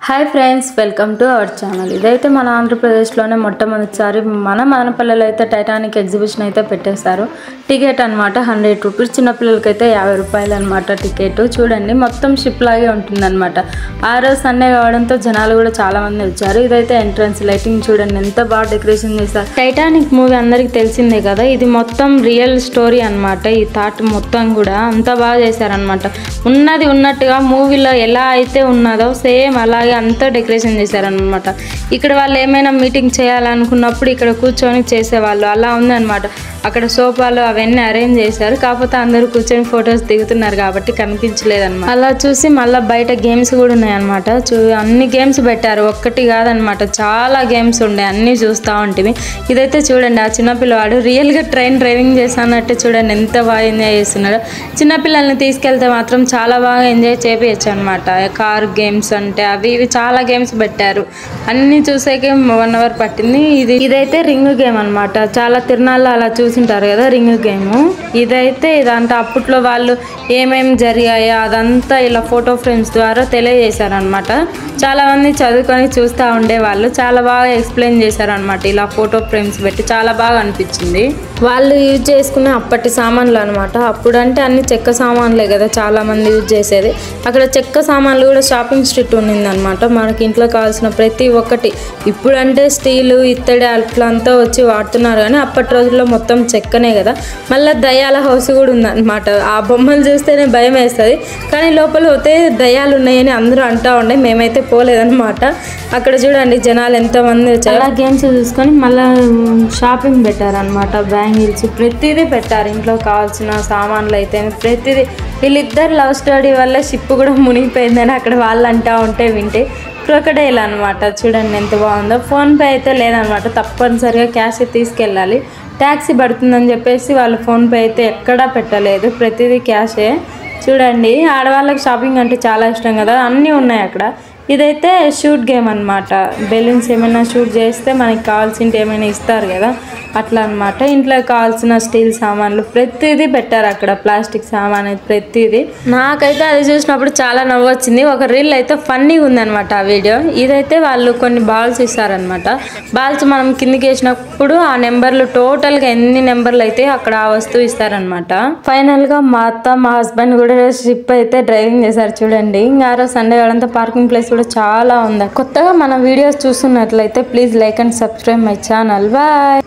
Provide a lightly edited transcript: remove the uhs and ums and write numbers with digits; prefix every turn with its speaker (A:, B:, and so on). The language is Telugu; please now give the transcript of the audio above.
A: Hi friends, welcome to our channel. ఇదైతే మన ఆంధ్రప్రదేశ్లోనే మొట్టమొదటిసారి మన మదనపల్లిలో అయితే టైటానిక్ ఎగ్జిబిషన్ అయితే పెట్టేశారు. టికెట్ అనమాట 100 రూపీస్, చిన్నపిల్లలకైతే 50 రూపాయలు అనమాట టికెట్. చూడండి, మొత్తం షిప్ లాగే ఉంటుందన్నమాట. ఆ రోజు సండే కావడంతో జనాలు కూడా చాలా మంది వచ్చారు. ఇదైతే ఎంట్రన్స్ లైటింగ్ చూడండి ఎంత బాగా డెకరేషన్ చేశారు. టైటానిక్ మూవీ అందరికి తెలిసిందే కదా, ఇది మొత్తం రియల్ స్టోరీ అనమాట. ఈ థాట్ మొత్తం కూడా అంత బాగా చేశారనమాట. ఉన్నది ఉన్నట్టుగా మూవీలో ఎలా అయితే ఉన్నదో సేమ్ అలాగే అంతా డెకరేషన్ చేశారనమాట. ఇక్కడ వాళ్ళు ఏమైనా మీటింగ్ చేయాలనుకున్నప్పుడు ఇక్కడ కూర్చొని చేసేవాళ్ళు, అలా ఉందన్నమాట. అక్కడ సోఫాలు అవన్నీ అరేంజ్ చేశారు. కాకపోతే అందరూ కూర్చొని ఫొటోస్ దిగుతున్నారు కాబట్టి కనిపించలేదన్నమాట. అలా చూసి మళ్ళీ బయట గేమ్స్ కూడా ఉన్నాయన్నమాట. అన్ని గేమ్స్ పెట్టారు, ఒక్కటి కాదనమాట, చాలా గేమ్స్ ఉండే, అన్నీ చూస్తూ ఉంటుంది. ఇదైతే చూడండి, ఆ చిన్నపిల్లవాడు రియల్గా డ్రైవింగ్ చేస్తున్నట్టు చూడండి ఎంత బాగా ఎంజాయ్ చేస్తున్నాడు. చిన్నపిల్లల్ని తీసుకెళ్తే మాత్రం చాలా బాగా ఎంజాయ్ చేపించచ్చు అనమాట. కార్ గేమ్స్ అంటే అవి ఇవి చాలా గేమ్స్ పెట్టారు. అన్నీ చూసేకే 1 అవర్ పట్టింది. ఇదైతే రింగ్ గేమ్ అనమాట. చాలా తిరునాళ్ళు అలా చూసింటారు కదా రింగ్ గేమ్. ఇదైతే ఇదంతా అప్పట్లో వాళ్ళు ఏమేమి జరిగాయో అదంతా ఇలా ఫోటో ఫ్రేమ్స్ ద్వారా తెలియజేశారనమాట. చాలా మంది చదువుకొని చూస్తూ ఉండేవాళ్ళు, చాలా బాగా ఎక్స్ప్లెయిన్ చేశారనమాట. ఇలా ఫోటో ఫ్రేమ్స్ పెట్టి చాలా బాగా అనిపించింది. వాళ్ళు యూజ్ చేసుకునే అప్పటి సామాన్లు అనమాట. అప్పుడంటే అన్ని చెక్క సామాన్లే కదా చాలా మంది యూజ్ చేసేది. అక్కడ చెక్క సామాన్లు కూడా షాపింగ్ స్ట్రీట్ ఉండిందనమాట. మనకి ఇంట్లో కావాల్సిన ప్రతి ఒక్కటి, ఇప్పుడంటే స్టీలు ఇత్తడి అట్లంతా వచ్చి వాడుతున్నారు కానీ అప్పటి రోజుల్లో మొత్తం చెక్కనే కదా. మళ్ళీ దయ్యాల హౌస్ కూడా ఉందన్నమాట. ఆ బొమ్మలు చూస్తేనే భయం వేస్తుంది, కానీ లోపల పోతే దయ్యాలు ఉన్నాయని అందరూ అంటూ ఉండే. మేమైతే పోలేదన్నమాట. అక్కడ చూడండి జనాలు ఎంతమంది వచ్చారు. అలా గేమ్స్ చూసుకొని మళ్ళీ షాపింగ్ పెట్టారనమాట. బ్యాంగిల్స్ ప్రతిదీ పెట్టారు, ఇంట్లో కావాల్సిన సామాన్లు అయితే ప్రతిదీ. వీళ్ళిద్దరు లవ్ స్టోరీ వల్ల షిప్ కూడా మునిగిపోయిందని అక్కడ వాళ్ళు అంటూ ఉంటే వింటే క్రొకడైల్ అనమాట. చూడండి ఎంత బాగుందో. ఫోన్పే అయితే లేదనమాట, తప్పనిసరిగా క్యాష్ తీసుకెళ్ళాలి. ట్యాక్సీ పడుతుందని చెప్పేసి వాళ్ళు ఫోన్పే అయితే ఎక్కడా పెట్టలేదు, ప్రతిదీ క్యాషే. చూడండి, ఆడవాళ్ళకి షాపింగ్ అంటే చాలా ఇష్టం కదా, అన్నీ ఉన్నాయి అక్కడ. ఇదైతే షూట్ గేమ్ అనమాట. బెలూన్స్ ఏమైనా షూట్ చేస్తే మనకి కావాల్సింది ఏమైనా ఇస్తారు కదా, అట్లా అనమాట. ఇంట్లో కావాల్సిన స్టీల్ సామాన్లు ప్రతిదీ పెట్టారు అక్కడ, ప్లాస్టిక్ సామాన్ అయితే ప్రతిదీ. నాకైతే అది చూసినప్పుడు చాలా నవ్వు వచ్చింది. ఒక రీల్ అయితే ఫన్నీగా ఉందనమాట ఆ వీడియో. ఇదైతే వాళ్ళు కొన్ని బాల్స్ ఇస్తారనమాట. బాల్స్ మనం కిందికి వేసినప్పుడు ఆ నెంబర్లు టోటల్గా ఎన్ని నెంబర్లు అయితే అక్కడ ఆ వస్తువు ఇస్తారనమాట. ఫైనల్గా మా అత్త మా హస్బెండ్ కూడా షిప్ అయితే డ్రైవింగ్ చేశారు. చూడండి, ఇంకా ఆ రోజు సండే వాళ్ళంతా పార్కింగ్ ప్లేస్ కూడా చాలా ఉంది. కొత్తగా మన వీడియోస్ చూస్తున్నట్లయితే please like and subscribe my channel. Bye.